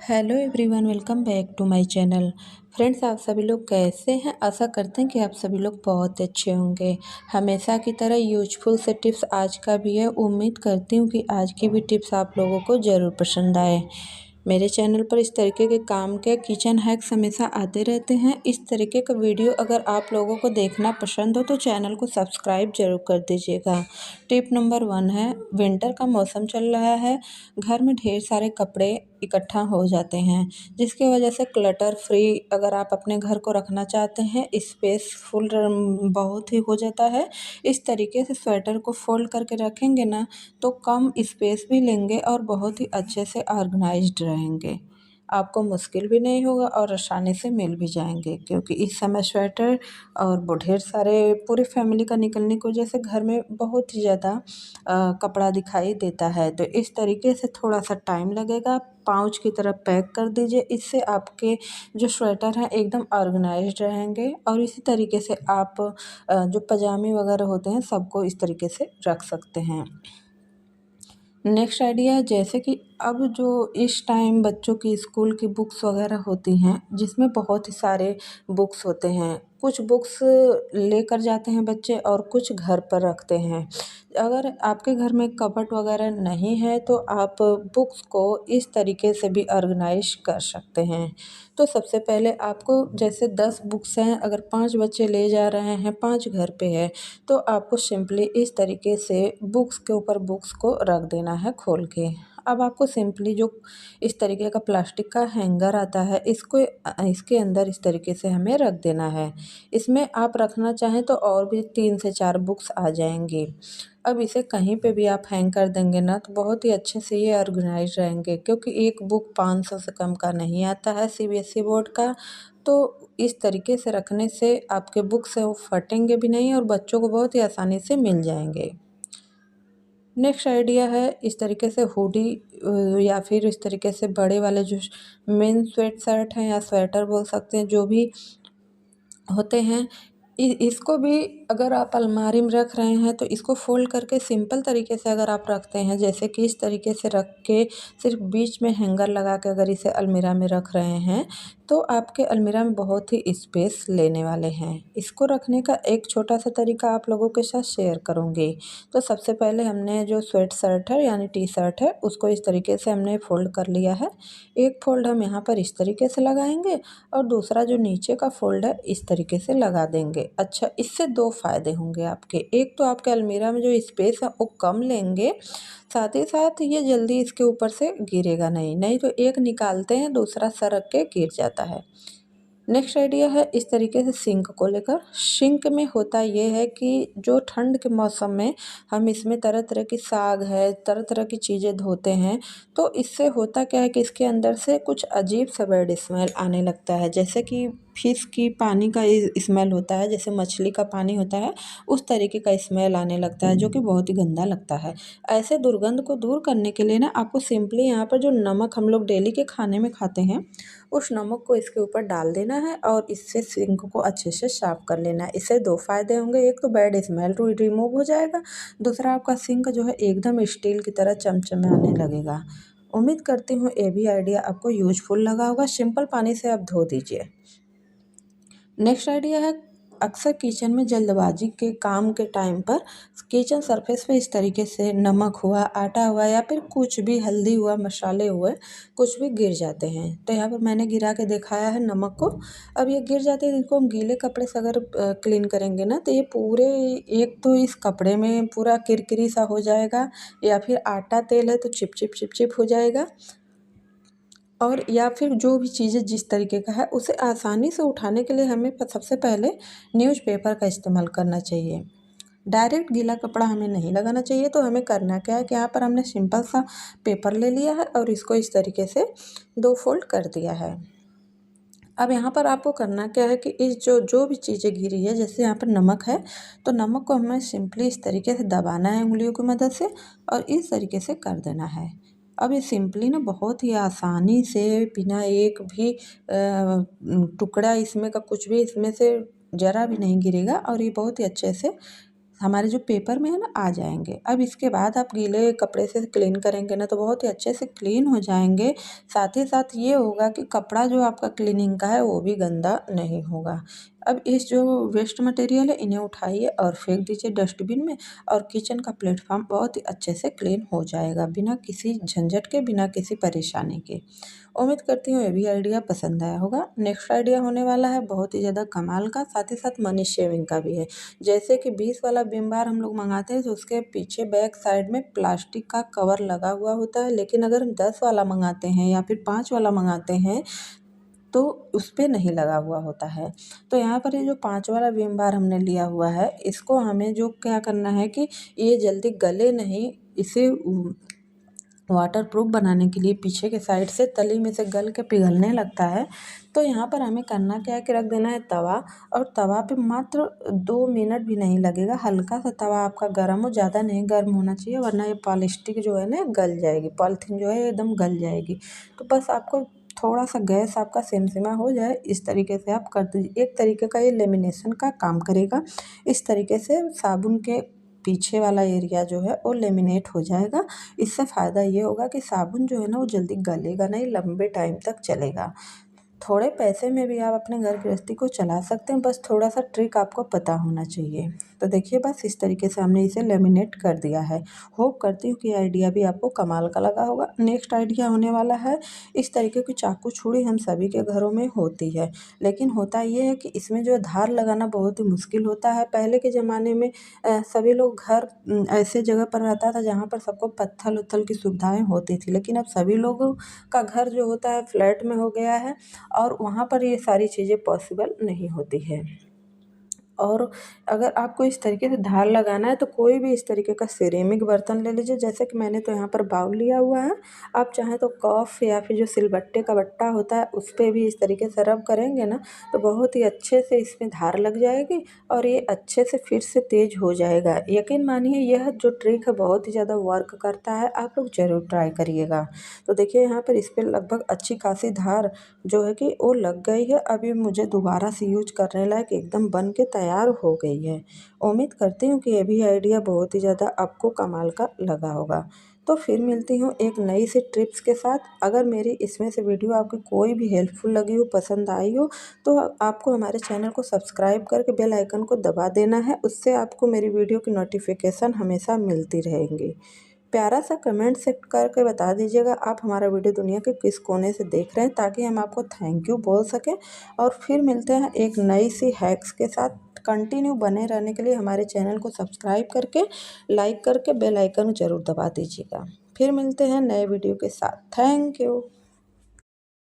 Hello everyone, welcome back to my channel. Friends, आप सभी लोग कैसे हैं? आशा करते हैं कि आप सभी लोग बहुत अच्छे होंगे। हमेशा की तरह यूजफुल से टिप्स आज का भी है। उम्मीद करती हूँ कि आज की भी टिप्स आप लोगों को ज़रूर पसंद आए। मेरे चैनल पर इस तरीके के काम के किचन हैक्स हमेशा आते रहते हैं। इस तरीके का वीडियो अगर आप लोगों को देखना पसंद हो तो चैनल को सब्सक्राइब जरूर कर दीजिएगा। टिप नंबर 1 है, विंटर का मौसम चल रहा है, घर में ढेर सारे कपड़े इकट्ठा हो जाते हैं, जिसकी वजह से क्लटर फ्री अगर आप अपने घर को रखना चाहते हैं, स्पेसफुल बहुत ही हो जाता है। इस तरीके से स्वेटर को फोल्ड करके रखेंगे ना तो कम स्पेस भी लेंगे और बहुत ही अच्छे से ऑर्गेनाइज्ड रहेंगे। आपको मुश्किल भी नहीं होगा और आसानी से मिल भी जाएंगे, क्योंकि इस समय स्वेटर और वो ढेर सारे पूरी फैमिली का निकलने की वजह से घर में बहुत ही ज़्यादा कपड़ा दिखाई देता है। तो इस तरीके से थोड़ा सा टाइम लगेगा। पाउच की तरह पैक कर दीजिए, इससे आपके जो स्वेटर हैं एकदम ऑर्गेनाइज्ड रहेंगे। और इसी तरीके से आप जो पजामे वगैरह होते हैं सबको इस तरीके से रख सकते हैं। नेक्स्ट आइडिया है, जैसे कि अब जो इस टाइम बच्चों की स्कूल की बुक्स वगैरह होती हैं, जिसमें बहुत ही सारे बुक्स होते हैं। कुछ बुक्स लेकर जाते हैं बच्चे और कुछ घर पर रखते हैं। अगर आपके घर में कबर्ड वगैरह नहीं है तो आप बुक्स को इस तरीके से भी ऑर्गेनाइज कर सकते हैं। तो सबसे पहले आपको, जैसे 10 बुक्स हैं, अगर 5 बच्चे ले जा रहे हैं, 5 घर पे है, तो आपको सिंपली इस तरीके से बुक्स के ऊपर बुक्स को रख देना है खोल के। अब आपको सिंपली जो इस तरीके का प्लास्टिक का हैंगर आता है, इसको इसके अंदर इस तरीके से हमें रख देना है। इसमें आप रखना चाहें तो और भी 3 से 4 बुक्स आ जाएंगी। अब इसे कहीं पे भी आप हैंग कर देंगे ना तो बहुत ही अच्छे से ये ऑर्गेनाइज रहेंगे, क्योंकि एक बुक 500 से कम का नहीं आता है सीबीएसई बोर्ड का। तो इस तरीके से रखने से आपके बुक्स है वो फटेंगे भी नहीं और बच्चों को बहुत ही आसानी से मिल जाएंगे। नेक्स्ट आइडिया है, इस तरीके से हुडी या फिर इस तरीके से बड़े वाले जो मेन स्वेट शर्ट हैं या स्वेटर बोल सकते हैं, जो भी होते हैं, इसको भी अगर आप अलमारी में रख रहे हैं तो इसको फोल्ड करके सिंपल तरीके से अगर आप रखते हैं, जैसे कि इस तरीके से रख के सिर्फ बीच में हैंगर लगा के अगर इसे अलमीरा में रख रहे हैं तो आपके अलमीरा में बहुत ही स्पेस लेने वाले हैं। इसको रखने का एक छोटा सा तरीका आप लोगों के साथ शेयर करूँगी। तो सबसे पहले हमने जो स्वेट शर्ट है यानी टी शर्ट है उसको इस तरीके से हमने फोल्ड कर लिया है। एक फोल्ड हम यहाँ पर इस तरीके से लगाएंगे और दूसरा जो नीचे का फोल्ड है इस तरीके से लगा देंगे। अच्छा, इससे 2 फ़ायदे होंगे आपके। एक तो आपके अलमीरा में जो स्पेस है वो कम लेंगे, साथ ही साथ ये जल्दी इसके ऊपर से गिरेगा नहीं। नहीं तो एक निकालते हैं दूसरा सरक के गिर जाता है। नेक्स्ट आइडिया है इस तरीके से सिंक को लेकर। सिंक में होता ये है कि जो ठंड के मौसम में हम इसमें तरह तरह की साग है, तरह तरह की चीज़ें धोते हैं, तो इससे होता क्या है कि इसके अंदर से कुछ अजीब सा बैड स्मेल आने लगता है। जैसे कि फिश की पानी का स्मेल होता है, जैसे मछली का पानी होता है, उस तरीके का स्मेल आने लगता है, जो कि बहुत ही गंदा लगता है। ऐसे दुर्गंध को दूर करने के लिए ना आपको सिंपली यहाँ पर जो नमक हम लोग डेली के खाने में खाते हैं, उस नमक को इसके ऊपर डाल देना है और इससे सिंक को अच्छे से साफ़ कर लेना है। इससे 2 फ़ायदे होंगे, एक तो बैड स्मेल रिमूव हो जाएगा, दूसरा आपका सिंक जो है एकदम स्टील की तरह चमचमाने लगेगा। उम्मीद करती हूँ ये भी आइडिया आपको यूजफुल लगा होगा। सिंपल पानी से आप धो दीजिए। नेक्स्ट आइडिया है, अक्सर किचन में जल्दबाजी के काम के टाइम पर किचन सरफेस पे इस तरीके से नमक हुआ, आटा हुआ या फिर कुछ भी हल्दी हुआ, मसाले हुए, कुछ भी गिर जाते हैं। तो यहाँ पर मैंने गिरा के दिखाया है नमक को। अब ये गिर जाते हैं, इनको हम गीले कपड़े से अगर क्लीन करेंगे ना तो ये पूरे, एक तो इस कपड़े में पूरा किरकिरी सा हो जाएगा, या फिर आटा तेल है तो चिप चिप चिप चिप हो जाएगा, और या फिर जो भी चीज़ें जिस तरीके का है उसे आसानी से उठाने के लिए हमें सबसे पहले न्यूज़पेपर का इस्तेमाल करना चाहिए। डायरेक्ट गीला कपड़ा हमें नहीं लगाना चाहिए। तो हमें करना क्या है कि यहाँ पर हमने सिंपल सा पेपर ले लिया है और इसको इस तरीके से 2 फोल्ड कर दिया है। अब यहाँ पर आपको करना क्या है कि इस जो जो भी चीज़ें गिरी है, जैसे यहाँ पर नमक है, तो नमक को हमें सिंपली इस तरीके से दबाना है उंगलियों की मदद से और इस तरीके से कर देना है। अब ये सिंपली ना बहुत ही आसानी से, बिना एक भी टुकड़ा इसमें का कुछ भी इसमें से ज़रा भी नहीं गिरेगा और ये बहुत ही अच्छे से हमारे जो पेपर में है ना आ जाएंगे। अब इसके बाद आप गीले कपड़े से क्लीन करेंगे ना तो बहुत ही अच्छे से क्लीन हो जाएंगे। साथ ही साथ ये होगा कि कपड़ा जो आपका क्लीनिंग का है वो भी गंदा नहीं होगा। अब इस जो वेस्ट मटेरियल है इन्हें उठाइए और फेंक दीजिए डस्टबिन में, और किचन का प्लेटफॉर्म बहुत ही अच्छे से क्लीन हो जाएगा बिना किसी झंझट के, बिना किसी परेशानी के। उम्मीद करती हूँ ये भी आइडिया पसंद आया होगा। नेक्स्ट आइडिया होने वाला है बहुत ही ज़्यादा कमाल का, साथ ही साथ मनी शेविंग का भी है। जैसे कि 20 वाला विम बार हम लोग मंगाते हैं तो उसके पीछे बैक साइड में प्लास्टिक का कवर लगा हुआ होता है, लेकिन अगर हम 10 वाला मंगाते हैं या फिर 5 वाला मंगाते हैं तो उस पे नहीं लगा हुआ होता है। तो यहाँ पर ये जो 5 वाला विम बार हमने लिया हुआ है, इसको हमें जो क्या करना है कि ये जल्दी गले नहीं, इसे वाटर प्रूफ बनाने के लिए पीछे के साइड से तली में से गल के पिघलने लगता है। तो यहाँ पर हमें करना क्या है कि रख देना है तवा, और तवा पे मात्र 2 मिनट भी नहीं लगेगा। हल्का सा तवा आपका गर्म हो, ज़्यादा नहीं गर्म होना चाहिए वरना ये पॉलिस्टिक जो है ना गल जाएगी, पॉलीथीन जो है एकदम गल जाएगी। तो बस आपको थोड़ा सा गैस आपका सिमसिमा हो जाए इस तरीके से आप कर दीजिए। एक तरीके का ये लेमिनेशन का काम करेगा। इस तरीके से साबुन के पीछे वाला एरिया जो है वो लेमिनेट हो जाएगा। इससे फ़ायदा ये होगा कि साबुन जो है ना वो जल्दी गलेगा नहीं, लंबे टाइम तक चलेगा। थोड़े पैसे में भी आप अपने घर गृहस्थी को चला सकते हैं, बस थोड़ा सा ट्रिक आपको पता होना चाहिए। तो देखिए बस इस तरीके से हमने इसे लेमिनेट कर दिया है। होप करती हूँ कि आइडिया भी आपको कमाल का लगा होगा। नेक्स्ट आइडिया होने वाला है, इस तरीके की चाकू छुरी हम सभी के घरों में होती है, लेकिन होता ये है कि इसमें जो धार लगाना बहुत ही मुश्किल होता है। पहले के ज़माने में सभी लोग घर ऐसे जगह पर रहता था जहाँ पर सबको पत्थर उत्थल की सुविधाएं होती थी, लेकिन अब सभी लोगों का घर जो होता है फ्लैट में हो गया है और वहाँ पर ये सारी चीज़ें पॉसिबल नहीं होती है। और अगर आपको इस तरीके से धार लगाना है तो कोई भी इस तरीके का सिरेमिक बर्तन ले लीजिए। जैसे कि मैंने तो यहाँ पर बाउल लिया हुआ है, आप चाहें तो कफ या फिर जो सिलबट्टे का बट्टा होता है उस पे भी इस तरीके से रब करेंगे ना तो बहुत ही अच्छे से इसमें धार लग जाएगी और ये अच्छे से फिर से तेज़ हो जाएगा। यकीन मानिए यह जो ट्रिक है बहुत ही ज़्यादा वर्क करता है, आप लोग ज़रूर ट्राई करिएगा। तो देखिए यहाँ पर इस पर लगभग अच्छी खासी धार जो है कि वो लग गई है। अब ये मुझे दोबारा से यूज करने लायक एकदम बन के तैयार हो गई है। उम्मीद करती हूँ कि ये भी आइडिया बहुत ही ज़्यादा आपको कमाल का लगा होगा। तो फिर मिलती हूँ एक नई सी टिप्स के साथ। अगर मेरी इसमें से वीडियो आपको कोई भी हेल्पफुल लगी हो, पसंद आई हो, तो आपको हमारे चैनल को सब्सक्राइब करके बेल आइकन को दबा देना है। उससे आपको मेरी वीडियो की नोटिफिकेशन हमेशा मिलती रहेंगी। प्यारा सा कमेंट से करके बता दीजिएगा आप हमारा वीडियो दुनिया के किस कोने से देख रहे हैं, ताकि हम आपको थैंक यू बोल सकें। और फिर मिलते हैं एक नई सी हैक्स के साथ। कंटिन्यू बने रहने के लिए हमारे चैनल को सब्सक्राइब करके, लाइक करके बेल आइकन ज़रूर दबा दीजिएगा। फिर मिलते हैं नए वीडियो के साथ। Thank you.